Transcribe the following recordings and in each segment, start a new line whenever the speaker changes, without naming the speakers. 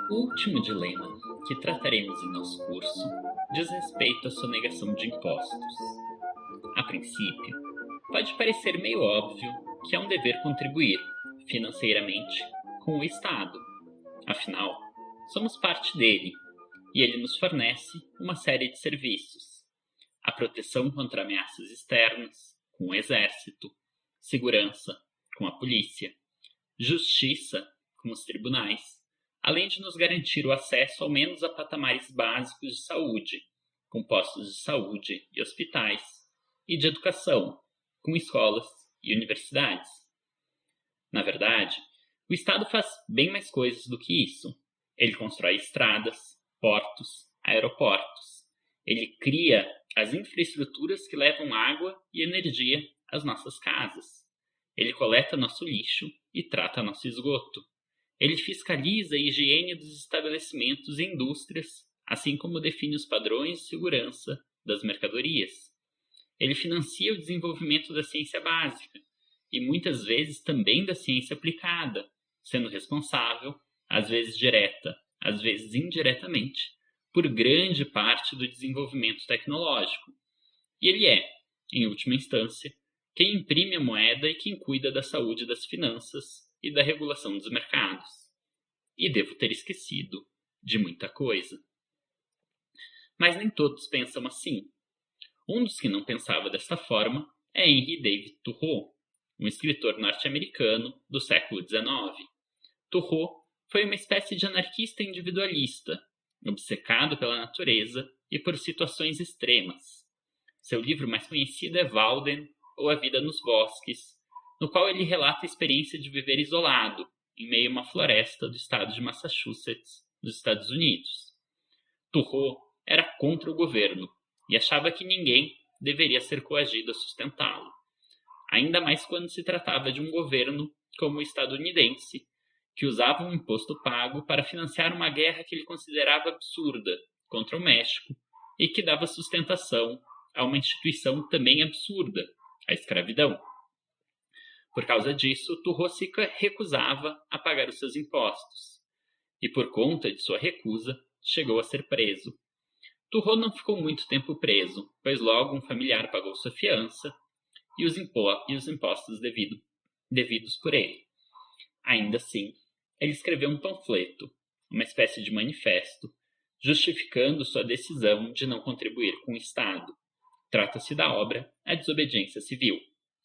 O último dilema que trataremos em nosso curso diz respeito à sonegação de impostos. A princípio, pode parecer meio óbvio que é um dever contribuir, financeiramente, com o Estado. Afinal, somos parte dele e ele nos fornece uma série de serviços: a proteção contra ameaças externas, com o Exército, segurança, com a polícia, justiça, com os tribunais, além de nos garantir o acesso ao menos a patamares básicos de saúde, com postos de saúde e hospitais, e de educação, com escolas e universidades. Na verdade, o Estado faz bem mais coisas do que isso. Ele constrói estradas, portos, aeroportos. Ele cria as infraestruturas que levam água e energia às nossas casas. Ele coleta nosso lixo e trata nosso esgoto. Ele fiscaliza a higiene dos estabelecimentos e indústrias, assim como define os padrões de segurança das mercadorias. Ele financia o desenvolvimento da ciência básica e muitas vezes também da ciência aplicada, sendo responsável, às vezes direta, às vezes indiretamente, por grande parte do desenvolvimento tecnológico. E ele é, em última instância, quem imprime a moeda e quem cuida da saúde das finanças e da regulação dos mercados. E devo ter esquecido de muita coisa. Mas nem todos pensam assim. Um dos que não pensava desta forma é Henry David Thoreau, um escritor norte-americano do século XIX. Thoreau foi uma espécie de anarquista individualista, obcecado pela natureza e por situações extremas. Seu livro mais conhecido é Walden, ou A Vida nos Bosques, no qual ele relata a experiência de viver isolado, em meio a uma floresta do estado de Massachusetts, nos Estados Unidos. Thoreau era contra o governo e achava que ninguém deveria ser coagido a sustentá-lo, ainda mais quando se tratava de um governo como o estadunidense, que usava um imposto pago para financiar uma guerra que ele considerava absurda contra o México e que dava sustentação a uma instituição também absurda, a escravidão. Por causa disso, Thoreau se recusava a pagar os seus impostos, e por conta de sua recusa, chegou a ser preso. Thoreau não ficou muito tempo preso, pois logo um familiar pagou sua fiança e os impostos devidos por ele. Ainda assim, ele escreveu um panfleto, uma espécie de manifesto, justificando sua decisão de não contribuir com o Estado. Trata-se da obra A Desobediência Civil.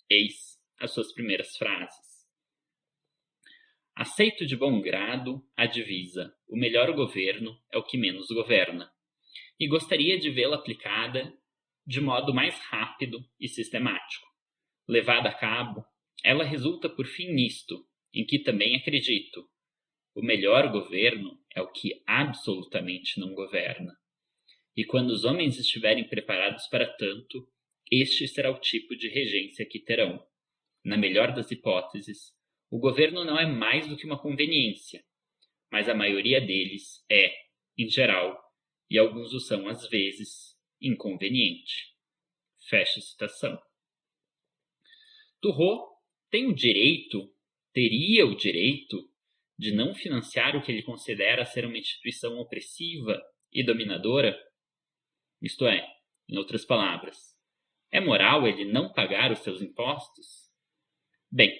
Eis as suas primeiras frases. Aceito de bom grado a divisa: o melhor governo é o que menos governa, e gostaria de vê-la aplicada de modo mais rápido e sistemático. Levada a cabo, ela resulta por fim nisto, em que também acredito: o melhor governo é o que absolutamente não governa. E quando os homens estiverem preparados para tanto, este será o tipo de regência que terão. Na melhor das hipóteses, o governo não é mais do que uma conveniência, mas a maioria deles é, em geral, e alguns o são às vezes, inconveniente. Fecha a citação. Thoreau teria o direito de não financiar o que ele considera ser uma instituição opressiva e dominadora? Isto é, em outras palavras, é moral ele não pagar os seus impostos? Bem,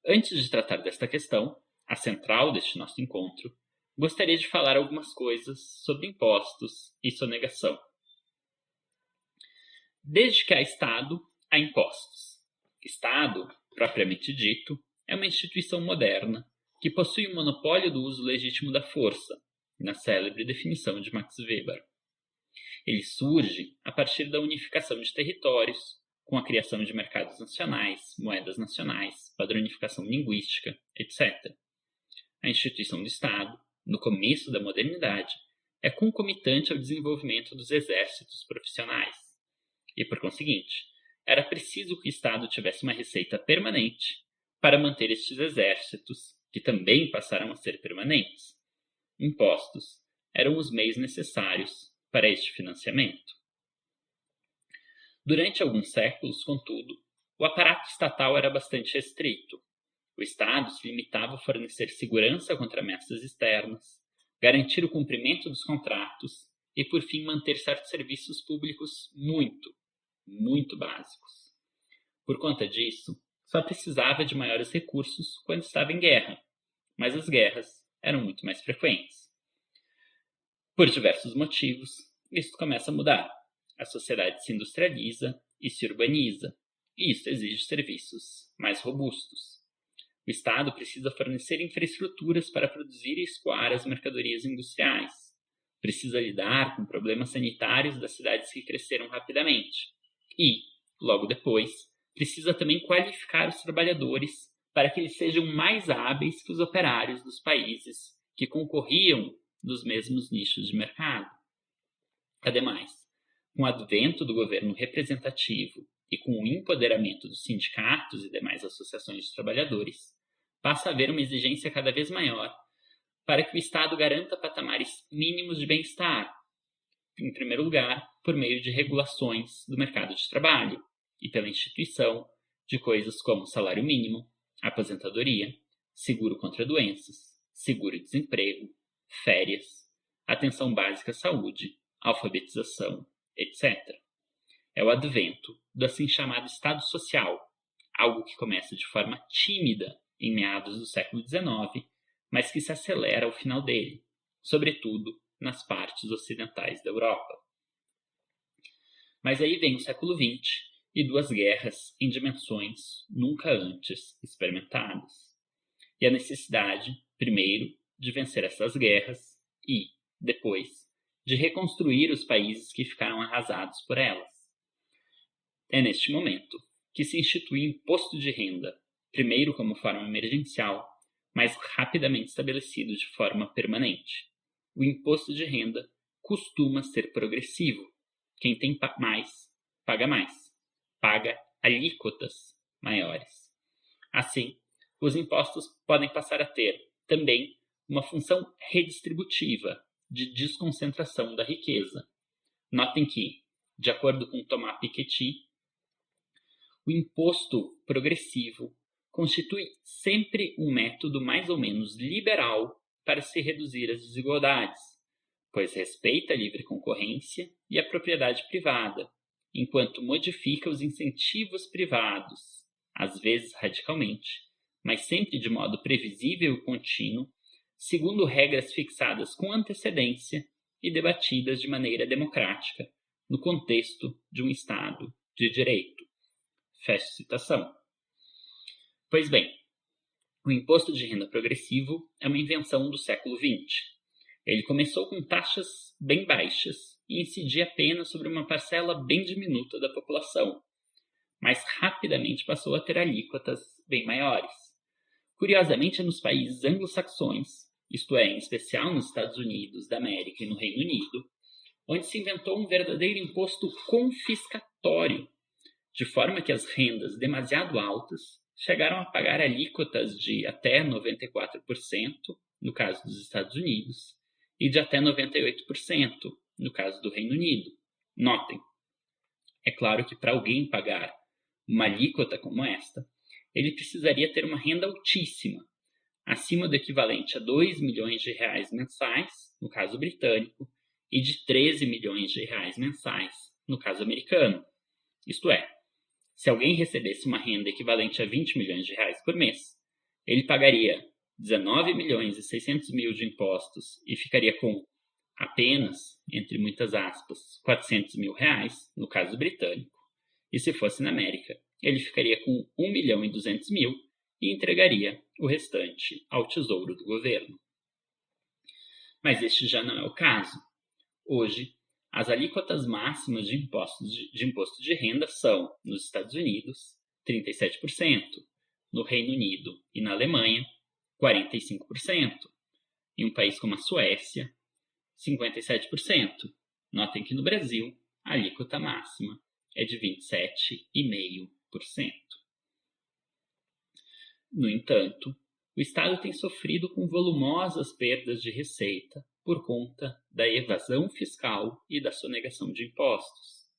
antes de tratar desta questão, a central deste nosso encontro, gostaria de falar algumas coisas sobre impostos e sonegação. Desde que há Estado, há impostos. Estado, propriamente dito, é uma instituição moderna que possui o monopólio do uso legítimo da força, na célebre definição de Max Weber. Ele surge a partir da unificação de territórios, com a criação de mercados nacionais, moedas nacionais, padronificação linguística, etc. A instituição do Estado, no começo da modernidade, é concomitante ao desenvolvimento dos exércitos profissionais. E, por conseguinte, era preciso que o Estado tivesse uma receita permanente para manter estes exércitos, que também passaram a ser permanentes. Impostos eram os meios necessários para este financiamento. Durante alguns séculos, contudo, o aparato estatal era bastante restrito. O Estado se limitava a fornecer segurança contra ameaças externas, garantir o cumprimento dos contratos e, por fim, manter certos serviços públicos muito básicos. Por conta disso, só precisava de maiores recursos quando estava em guerra, mas as guerras eram muito mais frequentes. Por diversos motivos, isso começa a mudar. A sociedade se industrializa e se urbaniza, e isso exige serviços mais robustos. O Estado precisa fornecer infraestruturas para produzir e escoar as mercadorias industriais. Precisa lidar com problemas sanitários das cidades que cresceram rapidamente. E, logo depois, precisa também qualificar os trabalhadores para que eles sejam mais hábeis que os operários dos países que concorriam nos mesmos nichos de mercado. Ademais, com o advento do governo representativo e com o empoderamento dos sindicatos e demais associações de trabalhadores, passa a haver uma exigência cada vez maior para que o Estado garanta patamares mínimos de bem-estar, em primeiro lugar, por meio de regulações do mercado de trabalho e pela instituição de coisas como salário mínimo, aposentadoria, seguro contra doenças, seguro-desemprego, férias, atenção básica à saúde, alfabetização, etc. É o advento do assim chamado Estado Social, algo que começa de forma tímida em meados do século XIX, mas que se acelera ao final dele, sobretudo nas partes ocidentais da Europa. Mas aí vem o século XX e duas guerras em dimensões nunca antes experimentadas. E a necessidade, primeiro, de vencer essas guerras e, depois, de reconstruir os países que ficaram arrasados por elas. É neste momento que se institui o imposto de renda, primeiro como forma emergencial, mas rapidamente estabelecido de forma permanente. O imposto de renda costuma ser progressivo. Quem tem mais, paga alíquotas maiores. Assim, os impostos podem passar a ter também uma função redistributiva de desconcentração da riqueza. Notem que, de acordo com Thomas Piketty, o imposto progressivo constitui sempre um método mais ou menos liberal para se reduzir as desigualdades, pois respeita a livre concorrência e a propriedade privada, enquanto modifica os incentivos privados, às vezes radicalmente, mas sempre de modo previsível e contínuo, segundo regras fixadas com antecedência e debatidas de maneira democrática, no contexto de um Estado de direito. Fecha citação. Pois bem, o imposto de renda progressivo é uma invenção do século XX. Ele começou com taxas bem baixas e incidia apenas sobre uma parcela bem diminuta da população, mas rapidamente passou a ter alíquotas bem maiores. Curiosamente, é nos países anglo-saxões, isto é, em especial nos Estados Unidos da América e no Reino Unido, onde se inventou um verdadeiro imposto confiscatório, de forma que as rendas demasiado altas chegaram a pagar alíquotas de até 94%, no caso dos Estados Unidos, e de até 98%, no caso do Reino Unido. Notem, é claro que para alguém pagar uma alíquota como esta, ele precisaria ter uma renda altíssima, acima do equivalente a 2 milhões de reais mensais, no caso britânico, e de 13 milhões de reais mensais, no caso americano. Isto é, se alguém recebesse uma renda equivalente a 20 milhões de reais por mês, ele pagaria 19 milhões e 600 mil de impostos e ficaria com apenas, entre muitas aspas, 400 mil reais, no caso britânico. E se fosse na América, ele ficaria com 1 milhão e 200 mil e entregaria o restante ao tesouro do governo. Mas este já não é o caso. Hoje, as alíquotas máximas de imposto de renda são, nos Estados Unidos, 37%, no Reino Unido e na Alemanha, 45%, em um país como a Suécia, 57%. Notem que no Brasil, a alíquota máxima é de 27,5%. No entanto, o Estado tem sofrido com volumosas perdas de receita por conta da evasão fiscal e da sonegação de impostos.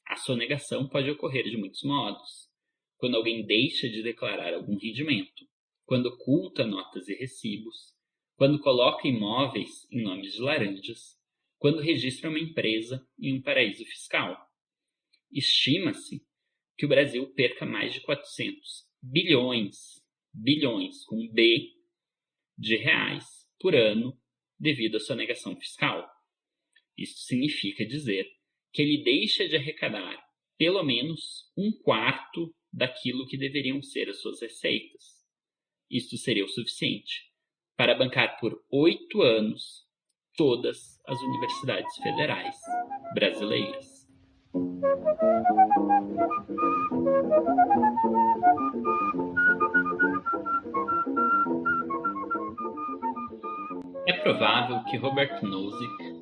A sonegação pode ocorrer de muitos modos. Quando alguém deixa de declarar algum rendimento, quando oculta notas e recibos, quando coloca imóveis em nomes de laranjas, quando registra uma empresa em um paraíso fiscal. Estima-se que o Brasil perca mais de 400 bilhões com B, de reais por ano devido à sonegação fiscal. Isso significa dizer que ele deixa de arrecadar pelo menos 1/4 daquilo que deveriam ser as suas receitas. Isto seria o suficiente para bancar por 8 anos todas as universidades federais brasileiras. É provável que Robert Nozick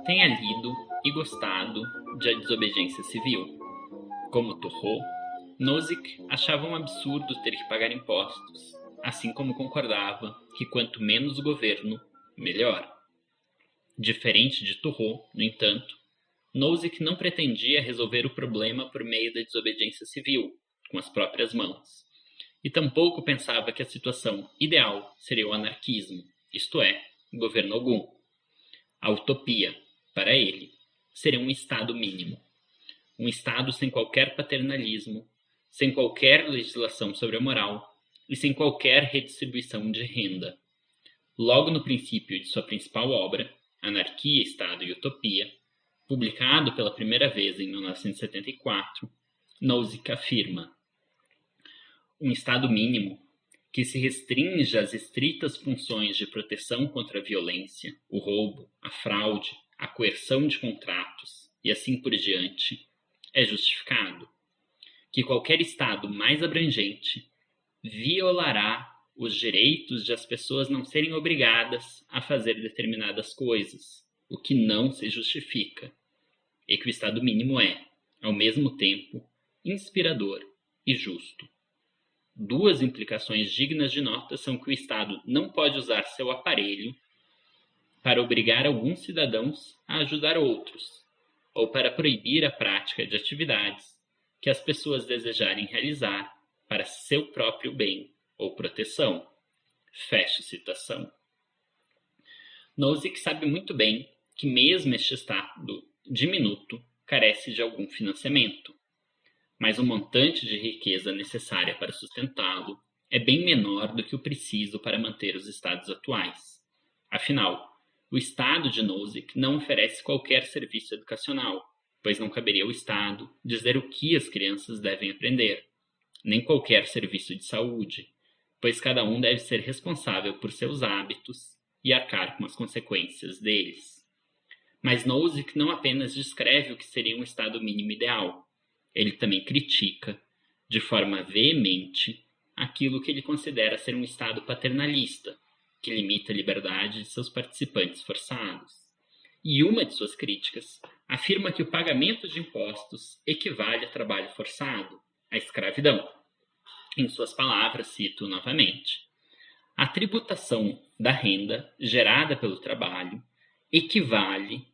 tenha lido e gostado de A Desobediência Civil. Como Thoreau, Nozick achava um absurdo ter que pagar impostos, assim como concordava que quanto menos o governo, melhor. Diferente de Thoreau, no entanto, Nozick não pretendia resolver o problema por meio da desobediência civil, com as próprias mãos, e tampouco pensava que a situação ideal seria o anarquismo, isto é, governo algum. A utopia, para ele, seria um Estado mínimo. Um Estado sem qualquer paternalismo, sem qualquer legislação sobre a moral e sem qualquer redistribuição de renda. Logo no princípio de sua principal obra, Anarquia, Estado e Utopia, publicado pela primeira vez em 1974, Nozick afirma: um Estado mínimo que se restringe às estritas funções de proteção contra a violência, o roubo, a fraude, a coerção de contratos e assim por diante, é justificado. Que qualquer Estado mais abrangente violará os direitos de as pessoas não serem obrigadas a fazer determinadas coisas, o que não se justifica, e que o Estado mínimo é, ao mesmo tempo, inspirador e justo. Duas implicações dignas de nota são que o Estado não pode usar seu aparelho para obrigar alguns cidadãos a ajudar outros, ou para proibir a prática de atividades que as pessoas desejarem realizar para seu próprio bem ou proteção. Fecho citação. Nozick sabe muito bem que mesmo este Estado diminuto carece de algum financiamento, mas o montante de riqueza necessária para sustentá-lo é bem menor do que o preciso para manter os estados atuais. Afinal, o Estado de Nozick não oferece qualquer serviço educacional, pois não caberia ao Estado dizer o que as crianças devem aprender, nem qualquer serviço de saúde, pois cada um deve ser responsável por seus hábitos e arcar com as consequências deles. Mas Nozick não apenas descreve o que seria um Estado mínimo ideal, ele também critica, de forma veemente, aquilo que ele considera ser um Estado paternalista, que limita a liberdade de seus participantes forçados. E uma de suas críticas afirma que o pagamento de impostos equivale a trabalho forçado, a escravidão. Em suas palavras, cito novamente: a tributação da renda gerada pelo trabalho equivale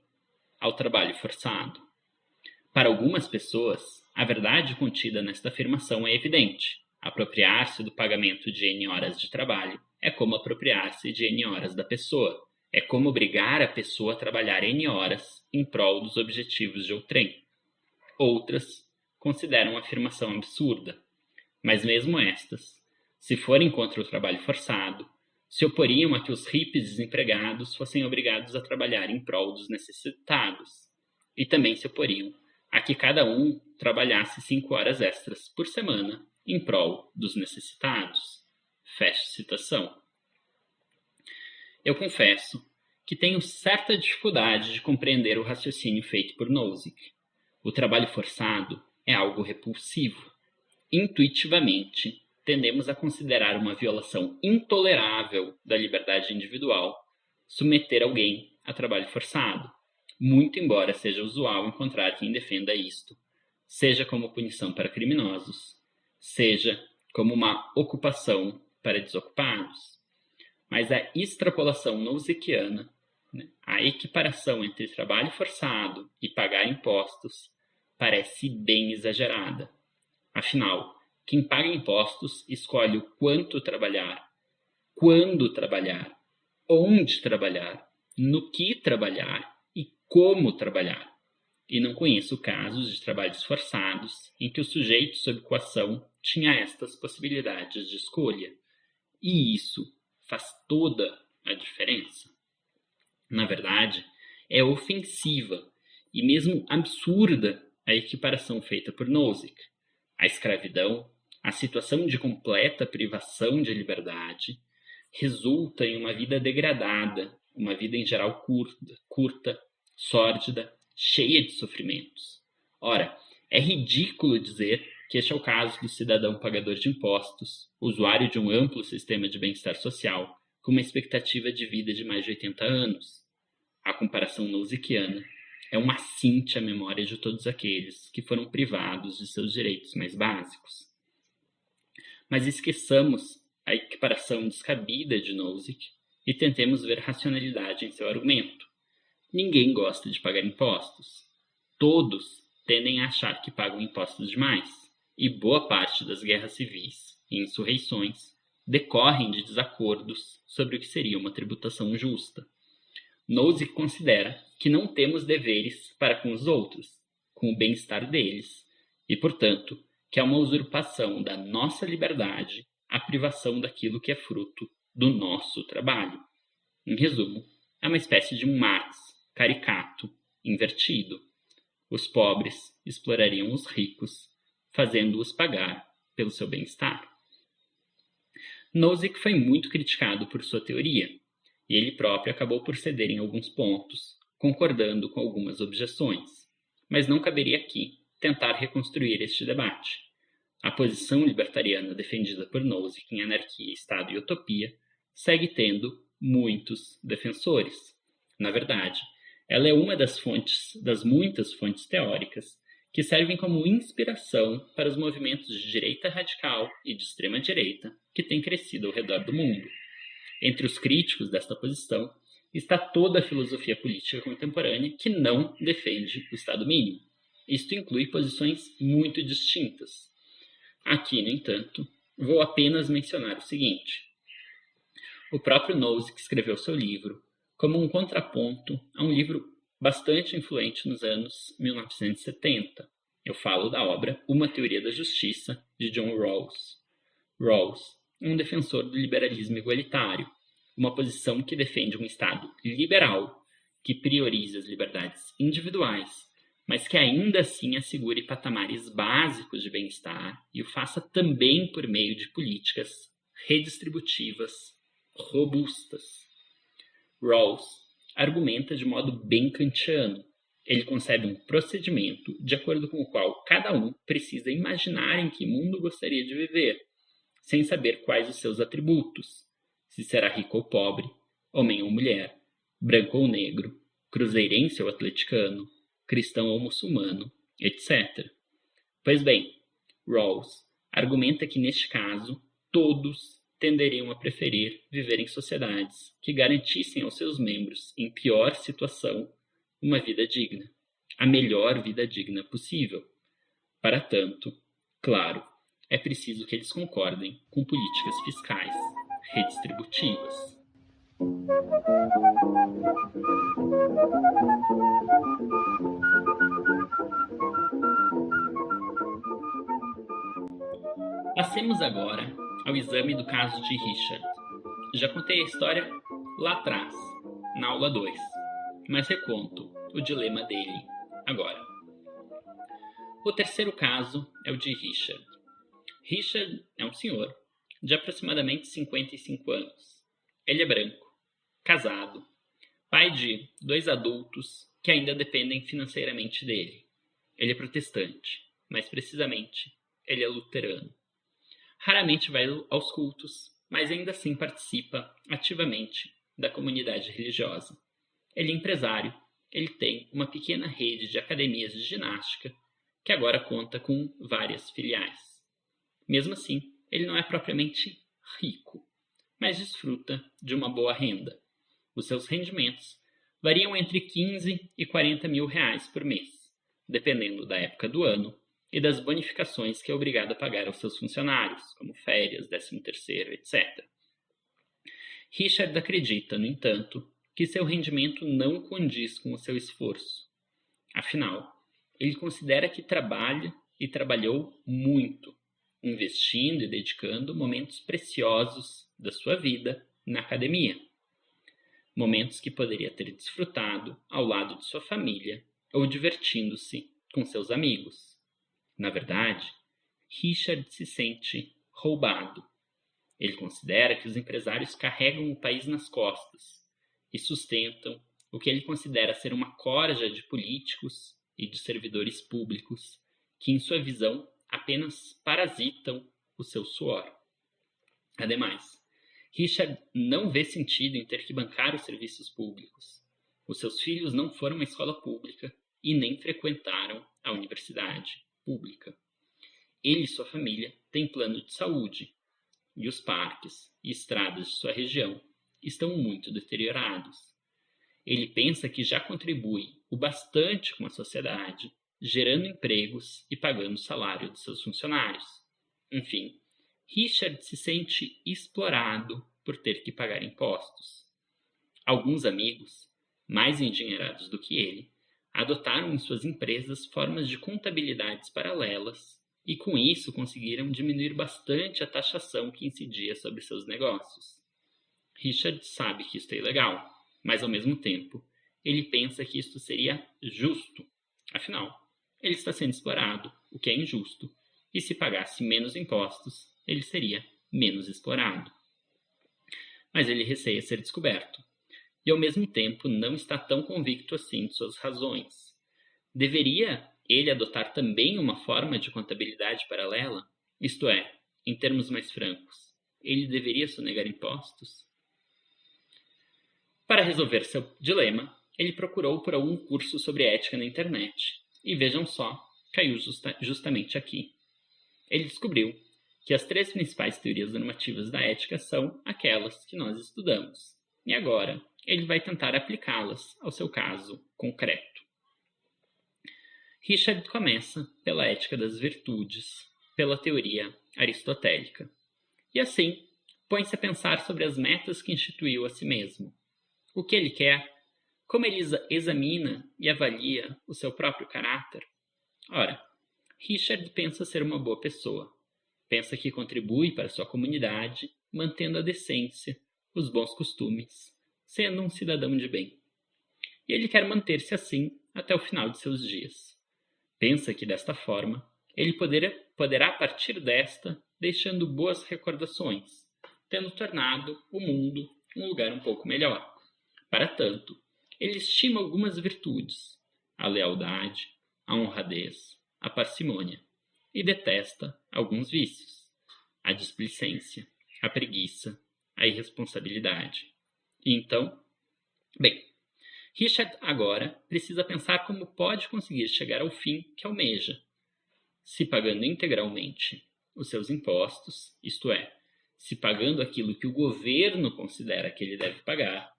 ao trabalho forçado. Para algumas pessoas, a verdade contida nesta afirmação é evidente. Apropriar-se do pagamento de N horas de trabalho é como apropriar-se de N horas da pessoa. É como obrigar a pessoa a trabalhar N horas em prol dos objetivos de outrem. Outras consideram a afirmação absurda, mas mesmo estas, se forem contra o trabalho forçado, se oporiam a que os hippies desempregados fossem obrigados a trabalhar em prol dos necessitados, e também se oporiam a que cada um trabalhasse 5 horas extras por semana em prol dos necessitados. Fecho citação. Eu confesso que tenho certa dificuldade de compreender o raciocínio feito por Nozick. O trabalho forçado é algo repulsivo. Intuitivamente, tendemos a considerar uma violação intolerável da liberdade individual submeter alguém a trabalho forçado, muito embora seja usual encontrar quem defenda isto, seja como punição para criminosos, seja como uma ocupação para desocupados. Mas a extrapolação nozickiana, a equiparação entre trabalho forçado e pagar impostos, parece bem exagerada. Afinal, quem paga impostos escolhe o quanto trabalhar quando trabalhar, onde trabalhar, no que trabalhar e como trabalhar. E não conheço casos de trabalhos forçados em que o sujeito sob coação tinha estas possibilidades de escolha. E isso faz toda a diferença. Na verdade, é ofensiva e mesmo absurda a equiparação feita por Nozick. A escravidão, a situação de completa privação de liberdade, resulta em uma vida degradada, uma vida em geral curta, sórdida, cheia de sofrimentos. Ora, é ridículo dizer que este é o caso do cidadão pagador de impostos, usuário de um amplo sistema de bem-estar social, com uma expectativa de vida de mais de 80 anos. A comparação nozickiana é uma cinte à memória de todos aqueles que foram privados de seus direitos mais básicos. Mas esqueçamos a equiparação descabida de Nozick e tentemos ver racionalidade em seu argumento. Ninguém gosta de pagar impostos. Todos tendem a achar que pagam impostos demais, e boa parte das guerras civis e insurreições decorrem de desacordos sobre o que seria uma tributação justa. Nozick considera que não temos deveres para com os outros, com o bem-estar deles, e, portanto, que é uma usurpação da nossa liberdade a privação daquilo que é fruto do nosso trabalho. Em resumo, é uma espécie de um Marx caricato, invertido. Os pobres explorariam os ricos, fazendo-os pagar pelo seu bem-estar. Nozick foi muito criticado por sua teoria, e ele próprio acabou por ceder em alguns pontos, concordando com algumas objeções. Mas não caberia aqui tentar reconstruir este debate. A posição libertariana defendida por Nozick em Anarquia, Estado e Utopia segue tendo muitos defensores. Na verdade, ela é uma das muitas fontes teóricas que servem como inspiração para os movimentos de direita radical e de extrema-direita que têm crescido ao redor do mundo. Entre os críticos desta posição está toda a filosofia política contemporânea que não defende o Estado mínimo. Isto inclui posições muito distintas. Aqui, no entanto, vou apenas mencionar o seguinte. O próprio Nozick escreveu seu livro como um contraponto a um livro bastante influente nos anos 1970. Eu falo da obra Uma Teoria da Justiça, de John Rawls. Rawls é um defensor do liberalismo igualitário, uma posição que defende um Estado liberal que priorize as liberdades individuais, mas que ainda assim assegure patamares básicos de bem-estar e o faça também por meio de políticas redistributivas robustas. Rawls argumenta de modo bem kantiano. Ele concebe um procedimento de acordo com o qual cada um precisa imaginar em que mundo gostaria de viver, sem saber quais os seus atributos, se será rico ou pobre, homem ou mulher, branco ou negro, cruzeirense ou atleticano, cristão ou muçulmano, etc. Pois bem, Rawls argumenta que, neste caso, todos tenderiam a preferir viver em sociedades que garantissem aos seus membros, em pior situação, uma vida digna, a melhor vida digna possível. Para tanto, claro, é preciso que eles concordem com políticas fiscais redistributivas. Passemos agora ao exame do caso de Richard. Já contei a história lá atrás, na aula 2, mas reconto o dilema dele agora. O terceiro caso é o de Richard. Richard é um senhor de aproximadamente 55 anos. Ele é branco, casado, pai de 2 adultos que ainda dependem financeiramente dele. Ele é protestante, mais precisamente, ele é luterano. Raramente vai aos cultos, mas ainda assim participa ativamente da comunidade religiosa. Ele é empresário, ele tem uma pequena rede de academias de ginástica que agora conta com várias filiais. Mesmo assim, ele não é propriamente rico, mas desfruta de uma boa renda. Os seus rendimentos variam entre 15 e 40 mil reais por mês, dependendo da época do ano e das bonificações que é obrigado a pagar aos seus funcionários, como férias, 13º, etc. Richard acredita, no entanto, que seu rendimento não condiz com o seu esforço. Afinal, ele considera que trabalha e trabalhou muito, investindo e dedicando momentos preciosos da sua vida na academia. Momentos que poderia ter desfrutado ao lado de sua família ou divertindo-se com seus amigos. Na verdade, Richard se sente roubado. Ele considera que os empresários carregam o país nas costas e sustentam o que ele considera ser uma corja de políticos e de servidores públicos que, em sua visão, apenas parasitam o seu suor. Ademais, Richard não vê sentido em ter que bancar os serviços públicos. Os seus filhos não foram à escola pública e nem frequentaram a universidade pública. Ele e sua família têm plano de saúde, e os parques e estradas de sua região estão muito deteriorados. Ele pensa que já contribui o bastante com a sociedade, gerando empregos e pagando o salário de seus funcionários. Enfim, Richard se sente explorado por ter que pagar impostos. Alguns amigos, mais endinheirados do que ele, adotaram em suas empresas formas de contabilidades paralelas e com isso conseguiram diminuir bastante a taxação que incidia sobre seus negócios. Richard sabe que isto é ilegal, mas ao mesmo tempo ele pensa que isto seria justo. Afinal, ele está sendo explorado, o que é injusto, e se pagasse menos impostos, ele seria menos explorado. Mas ele receia ser descoberto, e ao mesmo tempo não está tão convicto assim de suas razões. Deveria ele adotar também uma forma de contabilidade paralela? Isto é, em termos mais francos, ele deveria sonegar impostos? Para resolver seu dilema, ele procurou por algum curso sobre ética na internet. E vejam só, caiu justamente aqui. Ele descobriu que as 3 principais teorias normativas da ética são aquelas que nós estudamos. E agora, ele vai tentar aplicá-las ao seu caso concreto. Richard começa pela ética das virtudes, pela teoria aristotélica. E assim, põe-se a pensar sobre as metas que instituiu a si mesmo. O que ele quer? Como ele examina e avalia o seu próprio caráter? Ora, Richard pensa ser uma boa pessoa. Pensa que contribui para sua comunidade, mantendo a decência, os bons costumes, sendo um cidadão de bem. E ele quer manter-se assim até o final de seus dias. Pensa que desta forma, ele poderá partir desta deixando boas recordações, tendo tornado o mundo um lugar um pouco melhor. Para tanto, ele estima algumas virtudes, a lealdade, a honradez, a parcimônia, e detesta alguns vícios, a displicência, a preguiça, a irresponsabilidade. E então, Richard agora precisa pensar como pode conseguir chegar ao fim que almeja, se pagando integralmente os seus impostos, isto é, se pagando aquilo que o governo considera que ele deve pagar,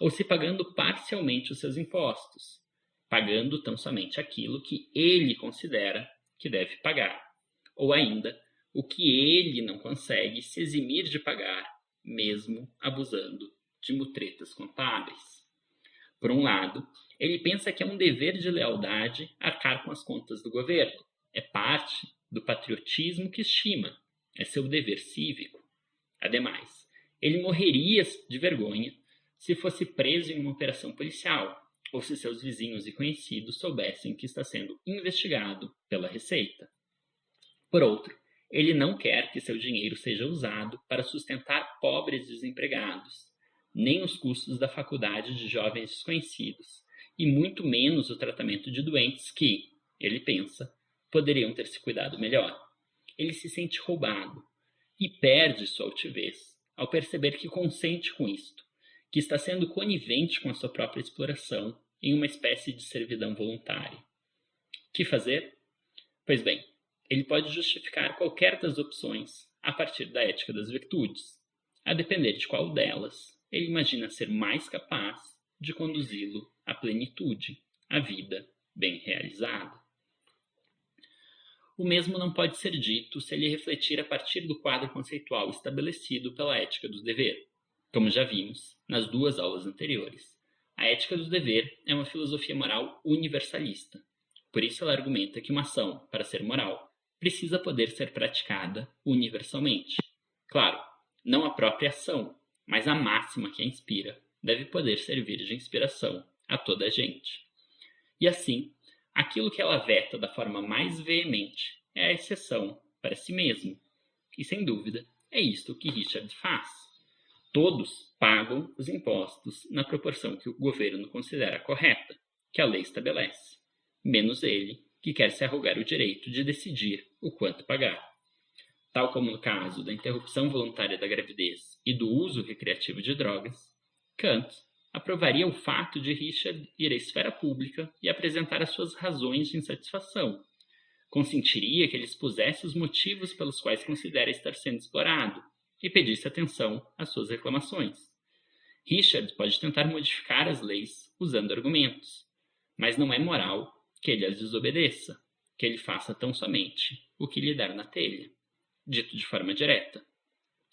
ou se pagando parcialmente os seus impostos, pagando tão somente aquilo que ele considera que deve pagar, ou ainda o que ele não consegue se eximir de pagar, mesmo abusando de mutretas contábeis. Por um lado, ele pensa que é um dever de lealdade arcar com as contas do governo. É parte do patriotismo que estima. É seu dever cívico. Ademais, ele morreria de vergonha se fosse preso em uma operação policial, ou se seus vizinhos e conhecidos soubessem que está sendo investigado pela Receita. Por outro, ele não quer que seu dinheiro seja usado para sustentar pobres desempregados, nem os custos da faculdade de jovens desconhecidos, e muito menos o tratamento de doentes que, ele pensa, poderiam ter se cuidado melhor. Ele se sente roubado e perde sua altivez ao perceber que consente com isto, que está sendo conivente com a sua própria exploração em uma espécie de servidão voluntária. Que fazer? Pois bem, ele pode justificar qualquer das opções a partir da ética das virtudes, a depender de qual delas ele imagina ser mais capaz de conduzi-lo à plenitude, à vida bem realizada. O mesmo não pode ser dito se ele refletir a partir do quadro conceitual estabelecido pela ética do dever. Como já vimos nas 2 aulas anteriores, a ética do dever é uma filosofia moral universalista. Por isso ela argumenta que uma ação, para ser moral, precisa poder ser praticada universalmente. Claro, não a própria ação, mas a máxima que a inspira deve poder servir de inspiração a toda a gente. E assim, aquilo que ela veta da forma mais veemente é a exceção para si mesmo. E sem dúvida, é isto que Richard faz. Todos pagam os impostos na proporção que o governo considera correta, que a lei estabelece, menos ele, que quer se arrogar o direito de decidir o quanto pagar. Tal como no caso da interrupção voluntária da gravidez e do uso recreativo de drogas, Kant aprovaria o fato de Richard ir à esfera pública e apresentar as suas razões de insatisfação. Consentiria que ele expusesse os motivos pelos quais considera estar sendo explorado e pedisse atenção às suas reclamações. Richard pode tentar modificar as leis usando argumentos, mas não é moral que ele as desobedeça, que ele faça tão somente o que lhe der na telha. Dito de forma direta,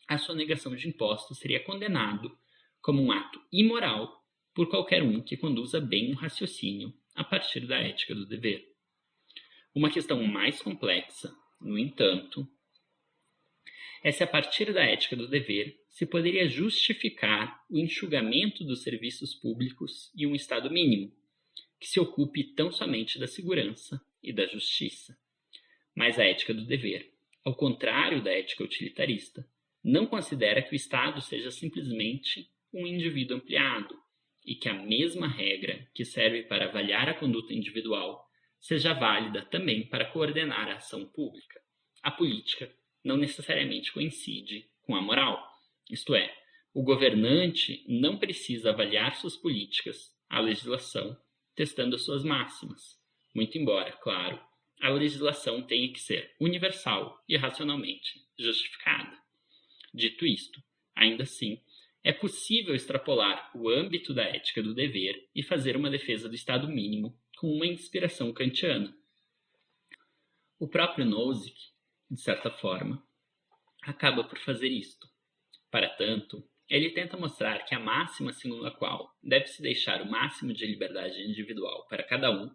a sonegação de impostos seria condenado como um ato imoral por qualquer um que conduza bem um raciocínio a partir da ética do dever. Uma questão mais complexa, no entanto, é se a partir da ética do dever se poderia justificar o enxugamento dos serviços públicos e um Estado mínimo, que se ocupe tão somente da segurança e da justiça. Mas a ética do dever, ao contrário da ética utilitarista, não considera que o Estado seja simplesmente um indivíduo ampliado e que a mesma regra que serve para avaliar a conduta individual seja válida também para coordenar a ação pública. A política não necessariamente coincide com a moral, isto é, o governante não precisa avaliar suas políticas, a legislação, testando as suas máximas, muito embora, claro, a legislação tenha que ser universal e racionalmente justificada. Dito isto, ainda assim, é possível extrapolar o âmbito da ética do dever e fazer uma defesa do Estado mínimo com uma inspiração kantiana. O próprio Nozick, de certa forma, acaba por fazer isto. Para tanto, ele tenta mostrar que a máxima segundo a qual deve-se deixar o máximo de liberdade individual para cada um,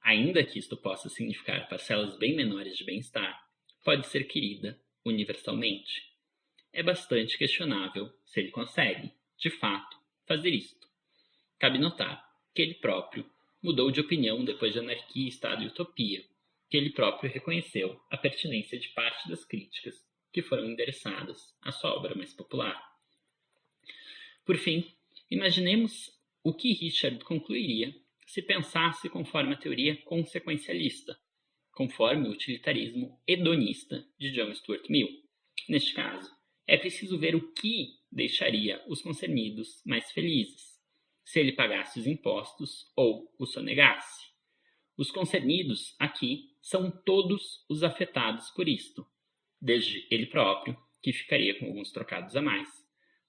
ainda que isto possa significar parcelas bem menores de bem-estar, pode ser querida universalmente. É bastante questionável se ele consegue, de fato, fazer isto. Cabe notar que ele próprio mudou de opinião depois de Anarquia, Estado e Utopia, que ele próprio reconheceu a pertinência de parte das críticas que foram endereçadas à sua obra mais popular. Por fim, imaginemos o que Richard concluiria se pensasse conforme a teoria consequencialista, conforme o utilitarismo hedonista de John Stuart Mill. Neste caso, é preciso ver o que deixaria os concernidos mais felizes, se ele pagasse os impostos ou os sonegasse. Os concernidos aqui são todos os afetados por isto, desde ele próprio, que ficaria com alguns trocados a mais,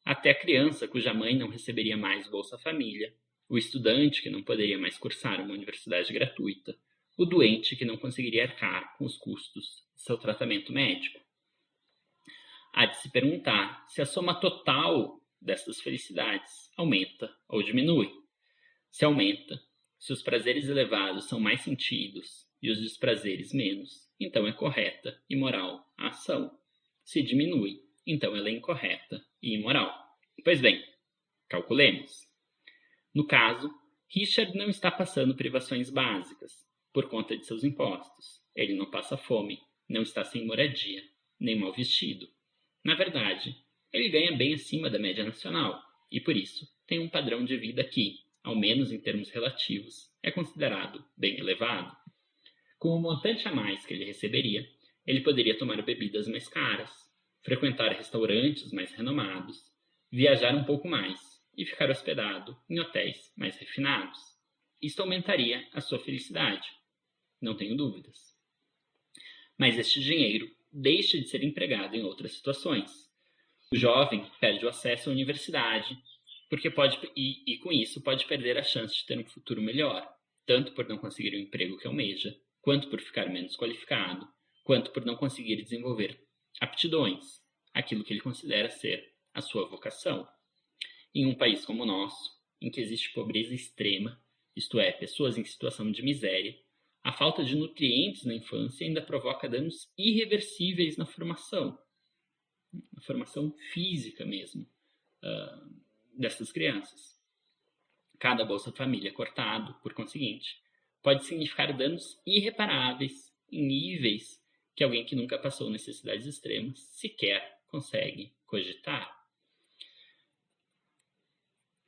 até a criança cuja mãe não receberia mais Bolsa Família, o estudante que não poderia mais cursar uma universidade gratuita, o doente que não conseguiria arcar com os custos de seu tratamento médico. Há de se perguntar se a soma total destas felicidades aumenta ou diminui. Se aumenta, se os prazeres elevados são mais sentidos e os desprazeres menos, então é correta e moral a ação. Se diminui, então ela é incorreta e imoral. Pois bem, calculemos. No caso, Richard não está passando privações básicas por conta de seus impostos. Ele não passa fome, não está sem moradia, nem mal vestido. Na verdade, ele ganha bem acima da média nacional e, por isso, tem um padrão de vida que, ao menos em termos relativos, é considerado bem elevado. Com o montante a mais que ele receberia, ele poderia tomar bebidas mais caras, frequentar restaurantes mais renomados, viajar um pouco mais e ficar hospedado em hotéis mais refinados. Isto aumentaria a sua felicidade, não tenho dúvidas. Mas este dinheiro deixa de ser empregado em outras situações. O jovem perde o acesso à universidade, porque com isso pode perder a chance de ter um futuro melhor, tanto por não conseguir o emprego que almeja, quanto por ficar menos qualificado, quanto por não conseguir desenvolver aptidões, aquilo que ele considera ser a sua vocação. Em um país como o nosso, em que existe pobreza extrema, isto é, pessoas em situação de miséria, a falta de nutrientes na infância ainda provoca danos irreversíveis na formação física mesmo, dessas crianças. Cada Bolsa Família cortado, por conseguinte, pode significar danos irreparáveis em níveis que alguém que nunca passou necessidades extremas sequer consegue cogitar.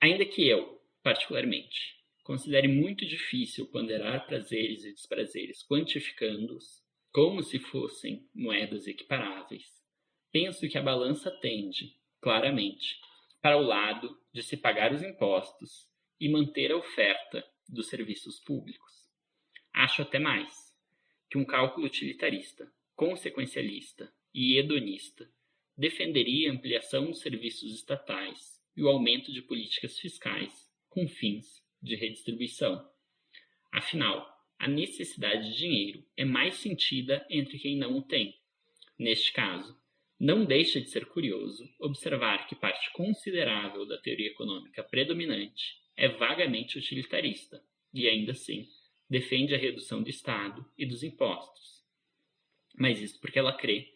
Ainda que eu, particularmente, considere muito difícil ponderar prazeres e desprazeres quantificando-os como se fossem moedas equiparáveis, penso que a balança tende, claramente, para o lado de se pagar os impostos e manter a oferta dos serviços públicos. Acho até mais que um cálculo utilitarista, consequencialista e hedonista defenderia a ampliação dos serviços estatais e o aumento de políticas fiscais com fins de redistribuição. Afinal, a necessidade de dinheiro é mais sentida entre quem não o tem. Neste caso, não deixa de ser curioso observar que parte considerável da teoria econômica predominante é vagamente utilitarista e, ainda assim, defende a redução do Estado e dos impostos. Mas isso porque ela crê,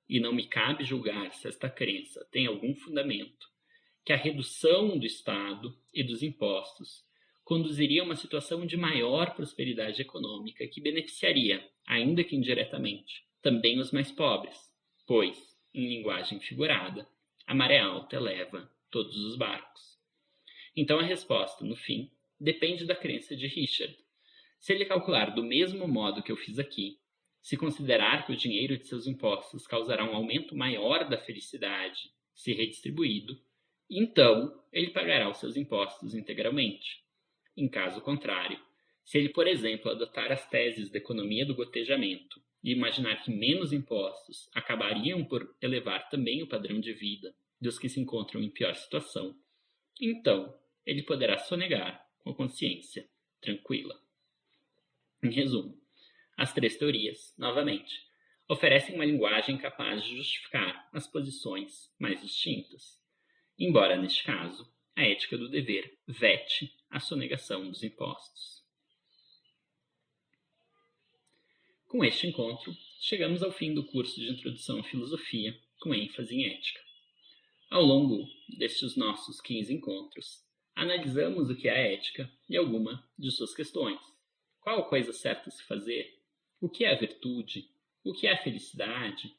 e não me cabe julgar se esta crença tem algum fundamento, que a redução do Estado e dos impostos conduziria a uma situação de maior prosperidade econômica que beneficiaria, ainda que indiretamente, também os mais pobres, pois, em linguagem figurada, a maré alta eleva todos os barcos. Então a resposta, no fim, depende da crença de Richard. Se ele calcular do mesmo modo que eu fiz aqui, se considerar que o dinheiro de seus impostos causará um aumento maior da felicidade, se redistribuído, então ele pagará os seus impostos integralmente. Em caso contrário, se ele, por exemplo, adotar as teses da economia do gotejamento e imaginar que menos impostos acabariam por elevar também o padrão de vida dos que se encontram em pior situação, então ele poderá sonegar com a consciência tranquila. Em resumo, as três teorias, novamente, oferecem uma linguagem capaz de justificar as posições mais distintas, embora, neste caso, a ética do dever vete a sonegação dos impostos. Com este encontro, chegamos ao fim do curso de Introdução à Filosofia, com ênfase em ética. Ao longo destes nossos 15 encontros, analisamos o que é a ética e alguma de suas questões. Qual a coisa certa a se fazer? O que é a virtude? O que é a felicidade?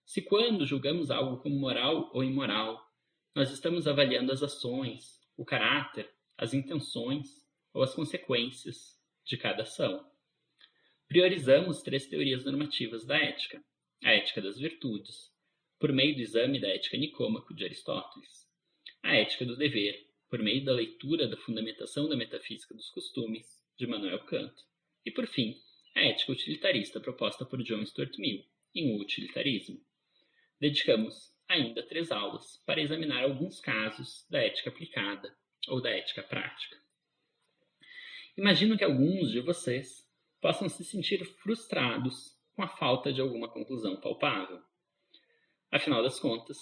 Se quando julgamos algo como moral ou imoral, nós estamos avaliando as ações, o caráter, as intenções ou as consequências de cada ação. Priorizamos três teorias normativas da ética: a ética das virtudes, por meio do exame da ética nicômaco de Aristóteles; a ética do dever, por meio da leitura da fundamentação da metafísica dos costumes, de Immanuel Kant; e, por fim, a ética utilitarista proposta por John Stuart Mill, em O Utilitarismo. Dedicamos ainda 3 aulas para examinar alguns casos da ética aplicada ou da ética prática. Imagino que alguns de vocês possam se sentir frustrados com a falta de alguma conclusão palpável. Afinal das contas,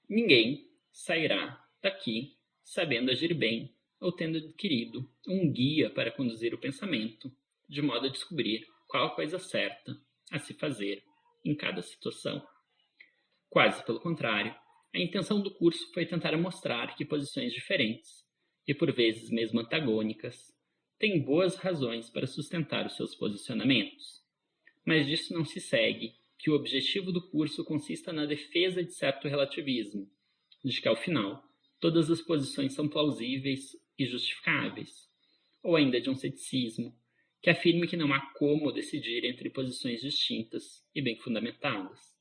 ninguém sairá daqui sabendo agir bem ou tendo adquirido um guia para conduzir o pensamento, de modo a descobrir qual a coisa certa a se fazer em cada situação. Quase pelo contrário, a intenção do curso foi tentar mostrar que posições diferentes, e por vezes mesmo antagônicas, têm boas razões para sustentar os seus posicionamentos. Mas disso não se segue que o objetivo do curso consista na defesa de certo relativismo, de que ao final todas as posições são plausíveis e justificáveis, ou ainda de um ceticismo que afirme que não há como decidir entre posições distintas e bem fundamentadas.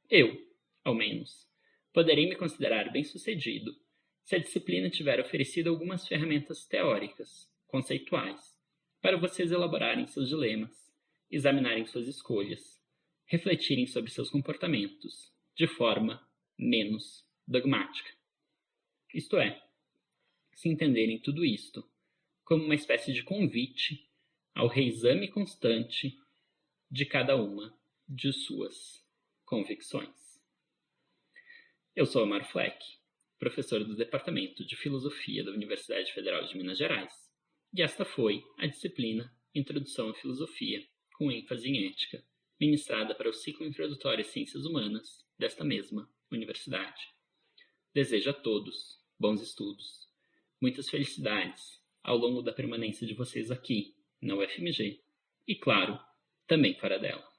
Eu, ao menos, poderei me considerar bem-sucedido se a disciplina tiver oferecido algumas ferramentas teóricas, conceituais, para vocês elaborarem seus dilemas, examinarem suas escolhas, refletirem sobre seus comportamentos de forma menos dogmática. Isto é, se entenderem tudo isto como uma espécie de convite ao reexame constante de cada uma de suas convicções. Eu sou Omar Fleck professor do Departamento de Filosofia da Universidade Federal de Minas Gerais, e esta foi a disciplina Introdução à Filosofia, com ênfase em ética, ministrada para o ciclo introdutório às Ciências Humanas desta mesma universidade. Desejo a todos bons estudos, muitas felicidades ao longo da permanência de vocês aqui na UFMG e, claro, também fora dela.